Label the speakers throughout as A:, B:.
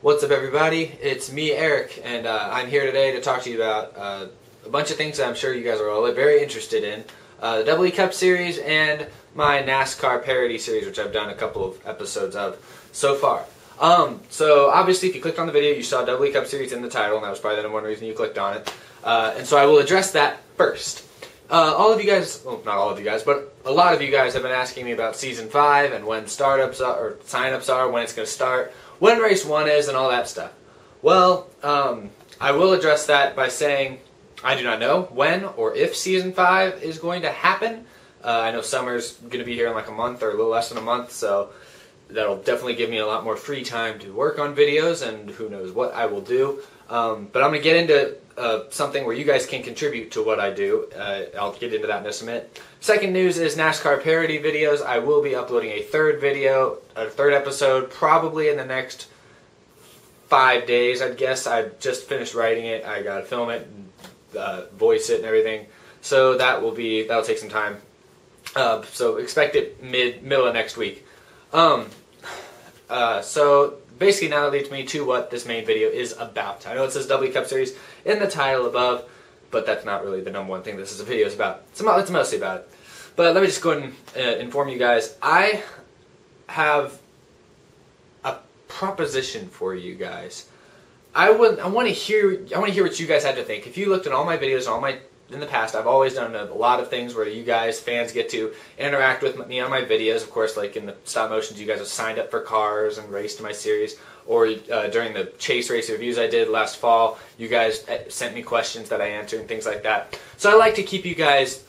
A: What's up, everybody? It's me, Eric, and I'm here today to talk to you about a bunch of things that I'm sure you guys are all very interested in. The Double E Cup series and my NASCAR parody series, which I've done a couple of episodes of so far. So obviously, if you clicked on the video, you saw Double E Cup series in the title, and that was probably the number one reason you clicked on it. And so I will address that first. All of you guys, well, not all of you guys, but a lot of you guys have been asking me about Season 5 and when startups are, or sign-ups are, when it's going to start, when Race 1 is, and all that stuff. Well, I will address that by saying I do not know when or if Season 5 is going to happen. I know summer's going to be here in like a month or a little less than a month, so that'll definitely give me a lot more free time to work on videos, and who knows what I will do. But I'm going to get into something where you guys can contribute to what I do. I'll get into that in just a minute. Second news is NASCAR parody videos. I will be uploading a third episode, probably in the next 5 days, I'd guess. I just finished writing it. I got to film it, and voice it, and everything. So that'll take some time. So expect it middle of next week. So basically now that leads me to what this main video is about. I know it says Double E Cup Series in the title above, but that's not really the number one thing this video is about. It's mostly about it. But let me just go ahead and inform you guys. I have a proposition for you guys. I want to hear what you guys had to think. If you looked at all my videos, in the past, I've always done a lot of things where you guys, fans, get to interact with me on my videos. Of course, like in the stop motions, you guys have signed up for cars and raced my series. Or during the chase race reviews I did last fall, you guys sent me questions that I answered and things like that. So I like to give you guys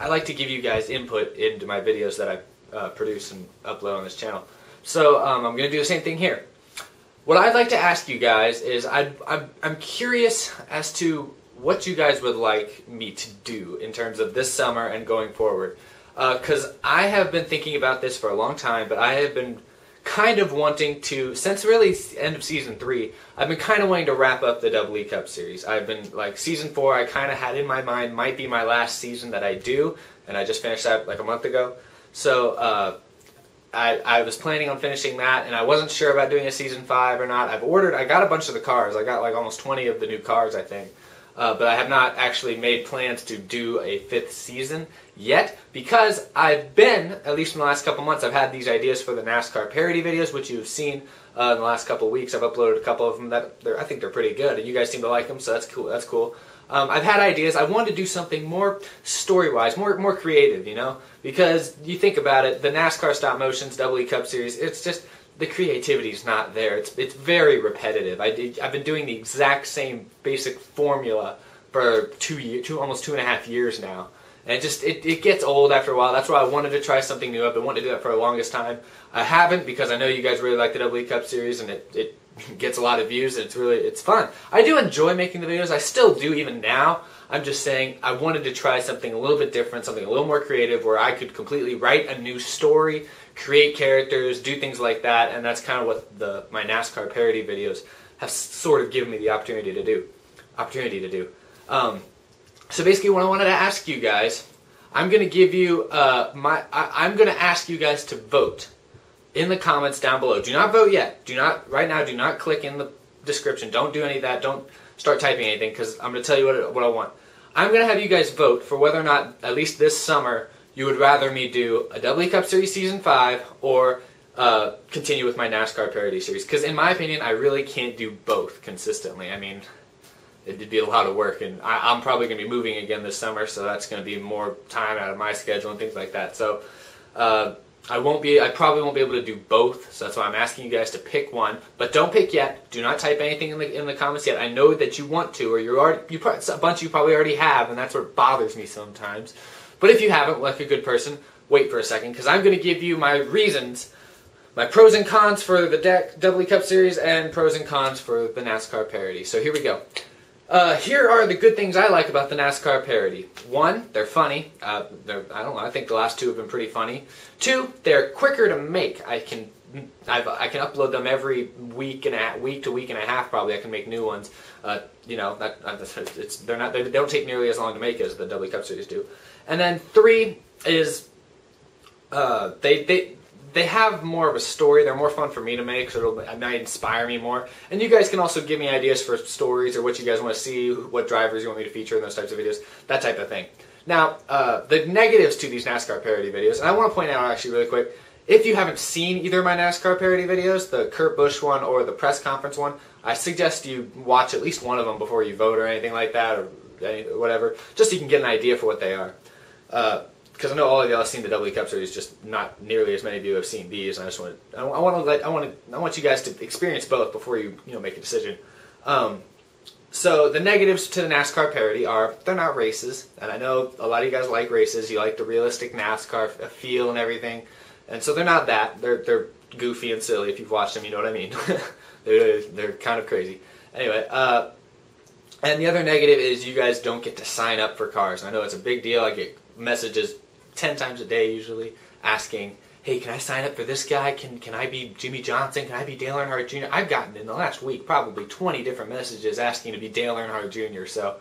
A: input into my videos that I produce and upload on this channel. So I'm going to do the same thing here. What I'd like to ask you guys is I'm curious as to what you guys would like me to do in terms of this summer and going forward. Because I have been thinking about this for a long time, but I have been kind of wanting to, since really the end of Season 3, I've been kind of wanting to wrap up the Double E Cup series. I've been, like, Season 4 I kind of had in my mind might be my last season that I do, and I just finished that like a month ago. So I was planning on finishing that, and I wasn't sure about doing a Season 5 or not. I got a bunch of the cars. I got like almost 20 of the new cars, I think. But I have not actually made plans to do a 5th season yet, because I've been, at least in the last couple months, I've had these ideas for the NASCAR parody videos, which you've seen in the last couple weeks. I've uploaded a couple of them that I think they're pretty good, and you guys seem to like them, so that's cool. I've had ideas. I wanted to do something more story-wise, more creative, you know? Because you think about it, the NASCAR stop motions, Double E Cup series, it's just, the creativity's not there. It's very repetitive. I've been doing the exact same basic formula for almost 2.5 years now, and it gets old after a while. That's why I wanted to try something new. I've been wanting to do that for the longest time. I haven't, because I know you guys really like the Double E Cup series, and it gets a lot of views, and it's fun. I do enjoy making the videos. I still do even now. I'm just saying I wanted to try something a little bit different, something a little more creative, where I could completely write a new story, create characters, do things like that, and that's kind of what my NASCAR parody videos have sort of given me the opportunity to do. So basically, what I wanted to ask you guys, I'm going to give you I'm going to ask you guys to vote in the comments down below. Do not vote yet. Right now, do not click in the description. Don't do any of that. Don't start typing anything, because I'm going to tell you what I want. I'm going to have you guys vote for whether or not, at least this summer, you would rather me do a Double E Cup Series Season 5 or continue with my NASCAR parody series. Because in my opinion, I really can't do both consistently. I mean, it'd be a lot of work, and I'm probably going to be moving again this summer, so that's going to be more time out of my schedule and things like that. So I probably won't be able to do both, so that's why I'm asking you guys to pick one. But don't pick yet. Do not type anything in the comments yet. I know that you want to, or a bunch you probably already have, and that's what bothers me sometimes. But if you haven't, like a good person, wait for a second, because I'm going to give you my reasons, my pros and cons for the Double E Cup series and pros and cons for the NASCAR parody. So here we go. Here are the good things I like about the NASCAR parody. 1, they're funny. I don't know, I think the last 2 have been pretty funny. 2, they're quicker to make. I can upload them every week to week and a half probably. I can make new ones. You know, they don't take nearly as long to make as the Double E Cup series do. And then 3 is they they have more of a story. They're more fun for me to make, so it might inspire me more. And you guys can also give me ideas for stories or what you guys want to see, what drivers you want me to feature in those types of videos, that type of thing. Now, the negatives to these NASCAR parody videos, and I want to point out actually really quick, if you haven't seen either of my NASCAR parody videos, the Kurt Busch one or the press conference one, I suggest you watch at least one of them before you vote or anything like that, or whatever, just so you can get an idea for what they are. Because I know all of y'all have seen the W Cup Series, just not nearly as many of you have seen these. And I want you guys to experience both before you make a decision. So the negatives to the NASCAR parody are they're not races, and I know a lot of you guys like races. You like the realistic NASCAR feel and everything, and so they're not that. They're goofy and silly. If you've watched them, you know what I mean. they're kind of crazy. Anyway, and the other negative is you guys don't get to sign up for cars. I know it's a big deal. I get messages 10 times a day usually asking, hey, can I sign up for this guy? Can I be Jimmy Johnson? Can I be Dale Earnhardt Jr.? I've gotten in the last week probably 20 different messages asking to be Dale Earnhardt Jr. So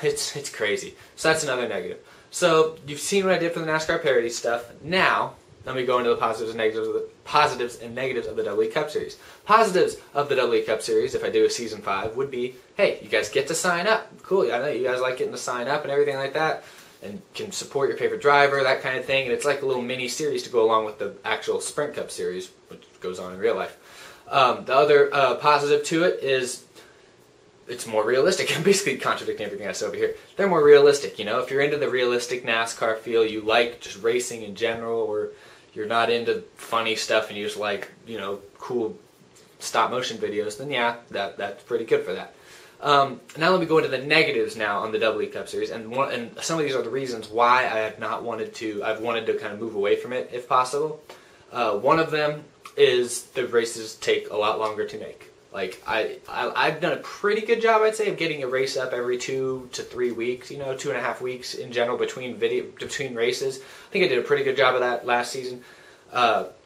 A: it's crazy. So that's another negative. So you've seen what I did for the NASCAR parody stuff. Now let me go into the positives and negatives of the W Cup Series. Positives of the W Cup Series, if I do a season 5, would be, hey, you guys get to sign up. Cool. I know you guys like getting to sign up and everything like that, and can support your favorite driver, that kind of thing. And it's like a little mini series to go along with the actual Sprint Cup Series, which goes on in real life. The other positive to it is it's more realistic. I'm basically contradicting everything I said over here. They're more realistic, If you're into the realistic NASCAR feel, you like just racing in general, or you're not into funny stuff and you just like, cool stop motion videos, then yeah, that's pretty good for that. Now let me go into the negatives now on the W Cup Series, and some of these are the reasons why I've wanted to kind of move away from it if possible. One of them is the races take a lot longer to make. Like I've done a pretty good job, I'd say, of getting a race up every 2 to 3 weeks, 2.5 weeks in general between races. I think I did a pretty good job of that last season. But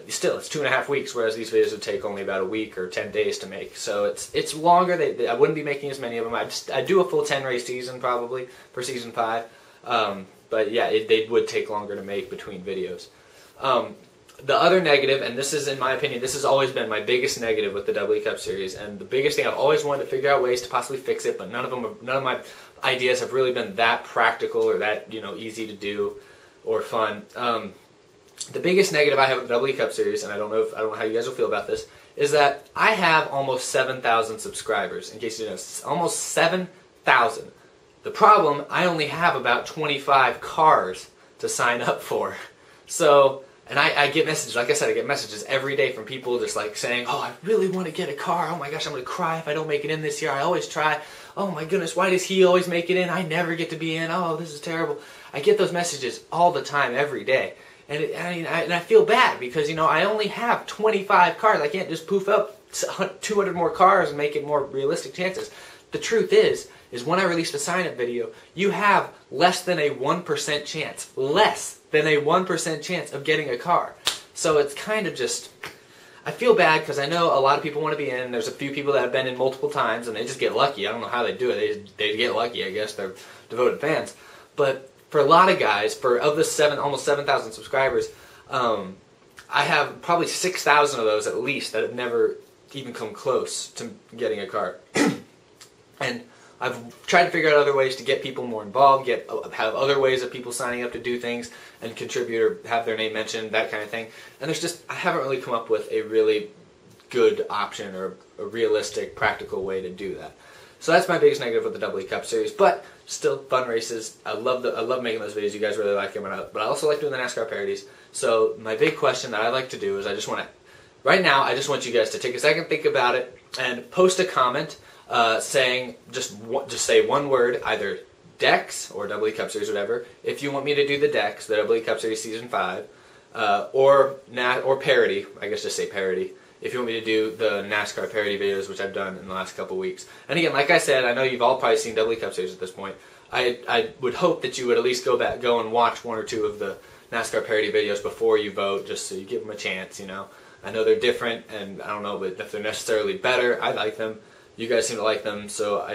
A: still, it's 2.5 weeks, whereas these videos would take only about a week or 10 days to make. So it's longer. I wouldn't be making as many of them. I'd do a full 10-race season probably for season 5. But yeah, they would take longer to make between videos. The other negative, and this is, in my opinion, this has always been my biggest negative with the W Cup Series, and the biggest thing I've always wanted to figure out ways to possibly fix it, but none of my ideas have really been that practical or that easy to do or fun. The biggest negative I have with the W Cup Series, and I don't know how you guys will feel about this, is that I have almost 7,000 subscribers. In case you didn't know, almost 7,000. The problem, I only have about 25 cars to sign up for. So. And I get messages, like I said, I get messages every day from people just like saying, oh, I really want to get a car. Oh my gosh, I'm going to cry if I don't make it in this year. I always try. Oh my goodness, why does he always make it in? I never get to be in. Oh, this is terrible. I get those messages all the time, every day. And I feel bad because, I only have 25 cars. I can't just poof up 200 more cars and make it more realistic chances. The truth is when I release a sign-up video, you have less than a 1% chance. Less than a 1% chance of getting a car. So it's kind of just, I feel bad because I know a lot of people want to be in. There's a few people that have been in multiple times and they just get lucky. I don't know how they do it. They get lucky, I guess. They're devoted fans. But for a lot of guys, of the almost 7,000 subscribers, I have probably 6,000 of those at least that have never even come close to getting a car. And I've tried to figure out other ways to get people more involved, have other ways of people signing up to do things and contribute or have their name mentioned, that kind of thing. And I haven't really come up with a really good option or a realistic, practical way to do that. So that's my biggest negative with the W Cup Series. But still, fun races. I love making those videos. You guys really like them. But I also like doing the NASCAR parodies. So my big question that I like to do is I just want you guys to take a second, think about it, and post a comment saying, just say one word, either Dex or W Cup Series, whatever, if you want me to do the Dex, the W Cup Series Season 5, or parody, I guess just say parody, if you want me to do the NASCAR parody videos, which I've done in the last couple weeks. And again, like I said, I know you've all probably seen W Cup Series at this point. I would hope that you would at least go and watch 1 or 2 of the NASCAR parody videos before you vote, just so you give them a chance, I know they're different, and I don't know if they're necessarily better. I like them. You guys seem to like them, so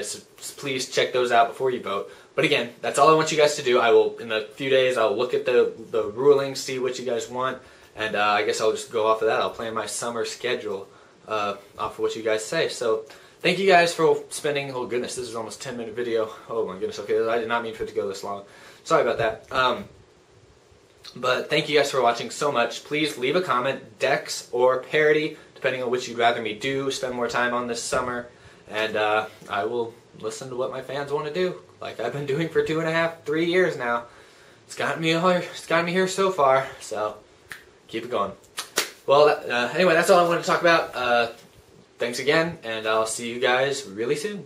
A: please check those out before you vote. But again, that's all I want you guys to do. I will, in a few days, I'll look at the rulings, see what you guys want, and I guess I'll just go off of that. I'll plan my summer schedule off of what you guys say. So thank you guys for spending, oh goodness, this is almost a 10-minute video. Oh my goodness, okay, I did not mean for it to go this long. Sorry about that. But thank you guys for watching so much. Please leave a comment, Dex or parody, depending on which you'd rather me do, spend more time on this summer. And I will listen to what my fans want to do, like I've been doing for 2.5, 3 years now. It's gotten me here so far, so keep it going. Well, anyway, that's all I wanted to talk about. Thanks again, and I'll see you guys really soon.